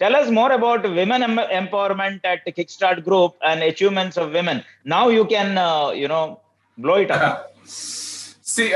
Tell us more about women empowerment at Kickstart Group and achievements of women. Now you can, blow it up. See,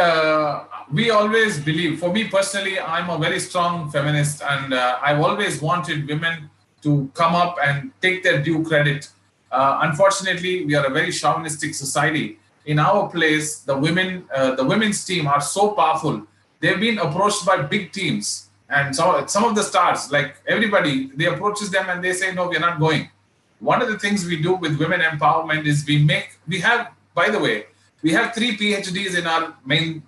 we always believe, for me personally, I'm a very strong feminist, and I've always wanted women to come up and take their due credit. Unfortunately, we are a very chauvinistic society. In our place, the women's team are so powerful. They've been approached by big teams, and so some of the stars, like everybody, they approaches them and they say, "No, we're not going." One of the things we do with women empowerment is we have, by the way, we have three PhDs in our main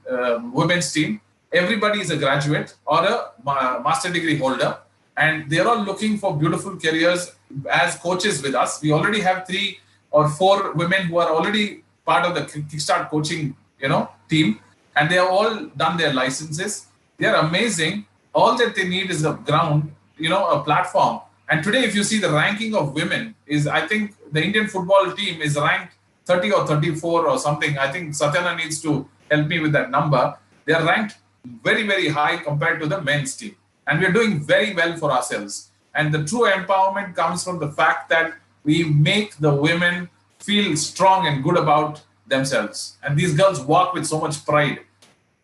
women's team. Everybody is a graduate or a master degree holder, and they're all looking for beautiful careers as coaches with us. We already have 3 or 4 women who are already part of the Kickstart coaching, team, and they have all done their licenses. They are amazing. All that they need is a ground, a platform. And today, if you see the ranking of women, I think the Indian football team is ranked 30 or 34 or something. I think Satyana needs to help me with that number. They are ranked very, very high compared to the men's team. And we're doing very well for ourselves. And the true empowerment comes from the fact that we make the women feel strong and good about themselves. And these girls walk with so much pride.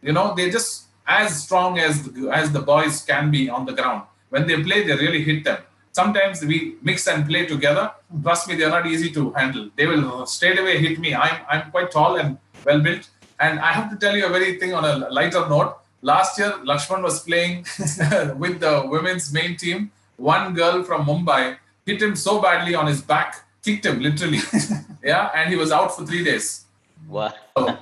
They're just as strong as the boys can be on the ground. When they play, they really hit them. Sometimes we mix and play together. Trust me, they're not easy to handle. They will straight away hit me. I'm quite tall and well built. And I have to tell you a very thing on a lighter note. Last year, Lakshman was playing with the women's main team. One girl from Mumbai hit him so badly on his back, kicked him literally. Yeah, and he was out for 3 days. Wow. So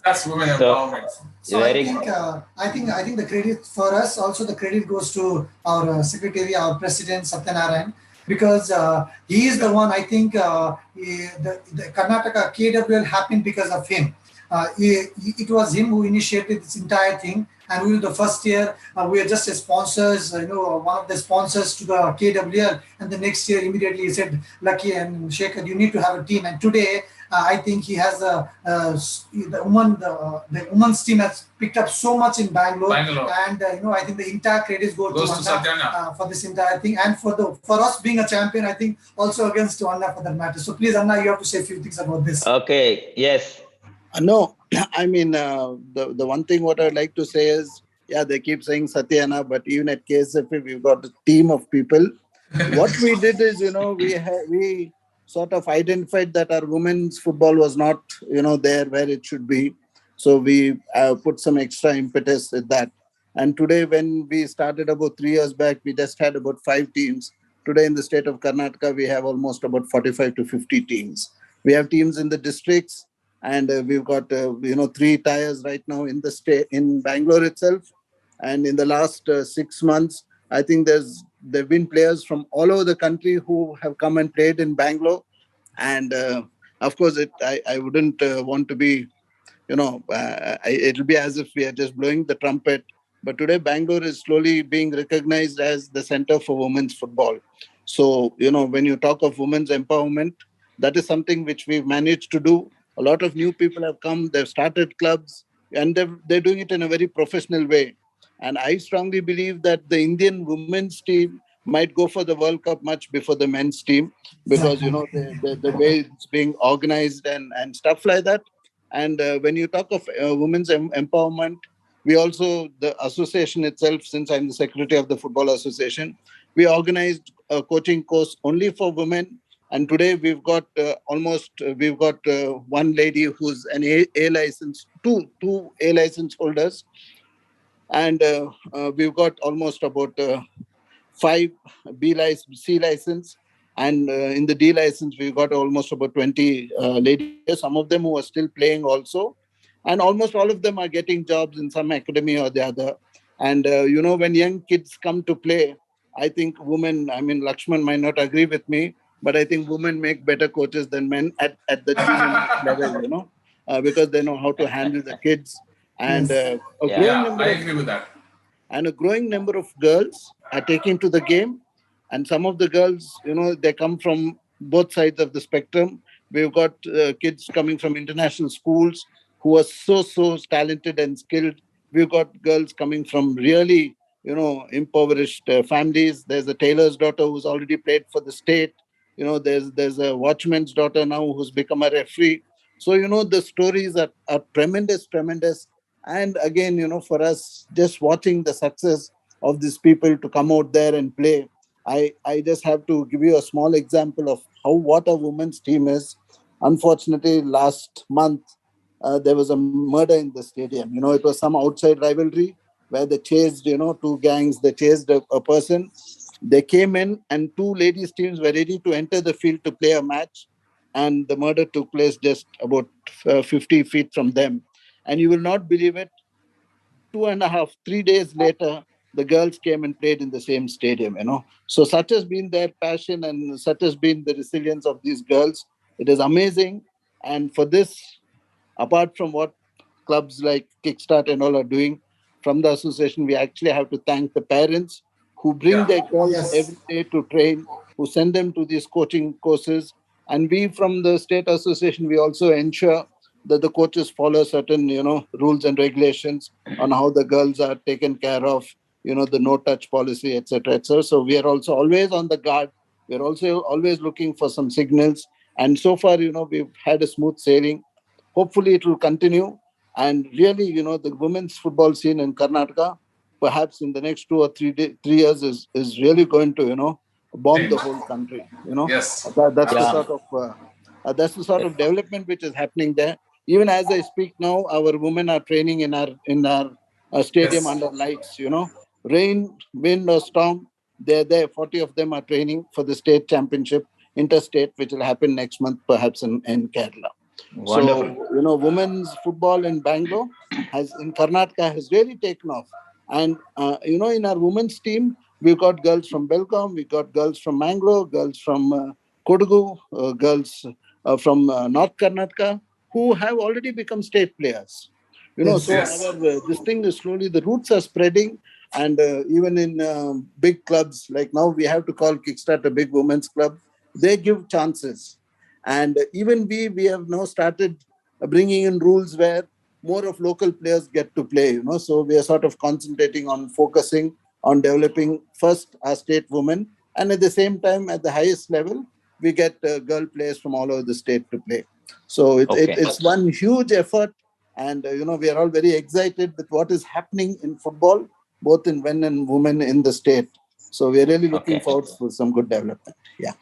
that's women empowerment. So I think the credit for us, also the credit goes to our secretary, our president Satyanarayan, because he is the one. I think the Karnataka KWL happened because of him. It was him who initiated this entire thing, and we were the first year. We are just as sponsors, one of the sponsors to the KWL, and the next year immediately he said, "Lucky and Shekhar, you need to have a team." And today, I think he has the women's team has picked up so much in Bangalore. And I think the entire credit goes to Anna for this entire thing, and for us being a champion, I think also against Anna for that matter. So please, Anna, you have to say a few things about this. Okay. Yes. No, I mean, the one thing what I'd like to say is, they keep saying Satyana, but even at KSFA, we've got a team of people. What we did is, we sort of identified that our women's football was not, there where it should be. So we put some extra impetus at that. And today, when we started about 3 years back, we just had about 5 teams. Today in the state of Karnataka, we have almost about 45 to 50 teams. We have teams in the districts, and we've got 3 tiers right now in the state, in Bangalore itself. And in the last 6 months, I think there've been players from all over the country who have come and played in Bangalore. And of course, I wouldn't want to be, it'll be as if we are just blowing the trumpet. But today, Bangalore is slowly being recognized as the center for women's football. So, when you talk of women's empowerment, that is something which we've managed to do. A lot of new people have come, they've started clubs, and they're doing it in a very professional way. And I strongly believe that the Indian women's team might go for the World Cup much before the men's team, because, the way it's being organized and stuff like that. And when you talk of women's empowerment, we also, the association itself, since I'm the secretary of the Football Association, we organized a coaching course only for women. And today we've got one lady who's an A license, two A license holders. And we've got almost about 5 C license. And in the D license, we've got almost about 20 ladies, some of them who are still playing also. And almost all of them are getting jobs in some academy or the other. And, when young kids come to play, I think women, Lakshman might not agree with me, but I think women make better coaches than men at the junior level, because they know how to handle the kids. And I agree with that. And a growing number of girls are taken to the game. And some of the girls, they come from both sides of the spectrum. We've got kids coming from international schools who are so talented and skilled. We've got girls coming from really impoverished families. There's a tailor's daughter who's already played for the state. There's a watchman's daughter now who's become a referee. So, the stories are tremendous, tremendous. And again, for us, just watching the success of these people to come out there and play, I just have to give you a small example of what a women's team is. Unfortunately, last month, there was a murder in the stadium. It was some outside rivalry where they chased, two gangs, they chased a person. They came in and two ladies teams were ready to enter the field to play a match. And the murder took place just about 50 feet from them. And you will not believe it, 2.5, 3 days later, the girls came and played in the same stadium, So such has been their passion and such has been the resilience of these girls. It is amazing. And for this, apart from what clubs like Kickstart and all are doing, from the association, we actually have to thank the parents who bring their girls Yes. every day to train, who send them to these coaching courses. And we from the state association, we also ensure that the coaches follow certain, rules and regulations on how the girls are taken care of, the no touch policy, etc., etc. So we are also always on the guard. We're also always looking for some signals. And so far, we've had a smooth sailing. Hopefully it will continue. And really, the women's football scene in Karnataka, perhaps in the next 2 or 3 years, is really going to, bomb the whole country. Yes. That's Yeah. the sort of development which is happening there. Even as I speak now, our women are training in our stadium Yes. under lights. Rain, wind, or storm, they're there. 40 of them are training for the state championship, interstate, which will happen next month, perhaps in Kerala. Wonderful. So, women's football in Bangalore in Karnataka has really taken off. And, in our women's team, we've got girls from Belgaum, we've got girls from Mangalore, girls from Kodagu, girls from North Karnataka, who have already become state players. Yes. So Yes. this thing is slowly, the roots are spreading. And even in big clubs, like now we have to call Kickstart a big women's club, they give chances. And even we have now started bringing in rules where more of local players get to play, So we are sort of concentrating on focusing on developing first our state women. And at the same time, at the highest level, we get girl players from all over the state to play. So it's one huge effort. And, we are all very excited with what is happening in football, both in men and women in the state. So we're really looking Okay. forward for some good development. Yeah.